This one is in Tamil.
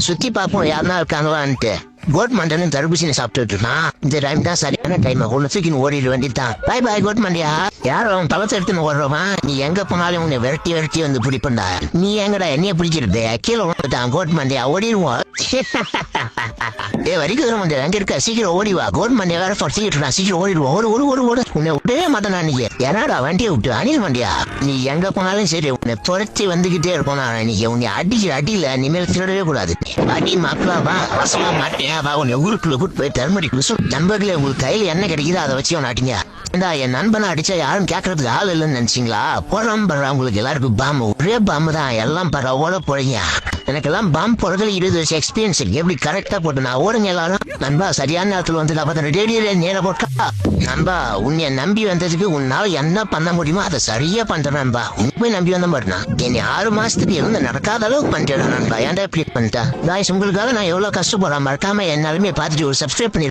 சுத்தி பார்ப்போம் யாருன்னா இருக்காங்களான்ட்டு. கோட்மண்டனும் தர்பூசணி சாப்பிட்டுட்டு இருந்தான். இந்த டைம் தான் சரியான டைம். உள்ள தூக்கின்னு ஓடிட வேண்டியதுதான். பாய் பாய் கோட்மண்டியா. யாரும் அவன் பழத்தை எடுத்துன்னு ஓடுறவா? நீ எங்க போனாலும் உன்னை விரட்டி விரட்டி வந்து பிடிப்பண்டா. நீ எங்கடா என்னைய பிடிச்சிருது? கீழே வந்துட்டான் கோட்மண்டியா. ஓடிடுவோம். வரைக்கும் எங்க இருக்க? சீக்கிரம் ஓடிவா. கோட்மண்டியா வேற சீக்கிரம் சீக்கிரம் ஓடிடுவோம். ஓடு ஓடு ஓடு ஓடு. உன்னை விடவே மாட்டேன் நீ. யாராடா வண்டியை விட்டு? அணில் வண்டியா. நீ எங்க போனாலும் சரி உன்னை துரத்தி வந்துகிட்டே இருக்கும். நீங்க உன்னை அடிக்கிற அடியில இனிமேல் திருடவே கூடாது. அடி மக்களா வா. வசமா மாட்டேன். உன்னை ஊருக்குள்ள கூட்டு போய் தர்மடி நண்பர்களே, உங்களுக்கு கையில என்ன கிடைக்குதோ அதை வச்சு நாட்டிங்க. என் நண்பனை அடிச்சா யாரும் கேட்கறதுக்கு ஆள் இல்லைன்னு நினைச்சீங்களா? போறாம பண்ற உங்களுக்கு எல்லாருக்கும் பாம்பு. ஒரே பாம்பு தான். எல்லாம் பண்ற ஓட போறீங்க. எனக்கெல்லாம் பாம்பு போறதுல 20 வருஷம் எக்ஸ்பீரியன்ஸ் இருக்கு. எப்படி கரெக்டா போட்டு நான் ஓடுங்க எல்லாரும். நண்பா சரியான நேரத்துல வந்து ரேடியோல நேர போட்டா. நண்பா உன்னை நம்பி வந்ததுக்கு உன்னால என்ன பண்ண முடியுமோ அதை சரியா பண்றேன் நண்பா. உண்மை நம்பி வந்த மாட்டேனா? என்னை 6 மாசத்துக்கு இருந்து நடக்காத அளவுக்கு பண்ணிட்டேன் நண்பா. ஏன்டா இப்படி பண்ணிட்டேன்? உங்களுக்காக நான் எவ்வளவு கஷ்டப்படுறேன். மறக்காம என்னாலுமே பார்த்துட்டு ஒரு சப்ஸ்கிரைப் பண்ணி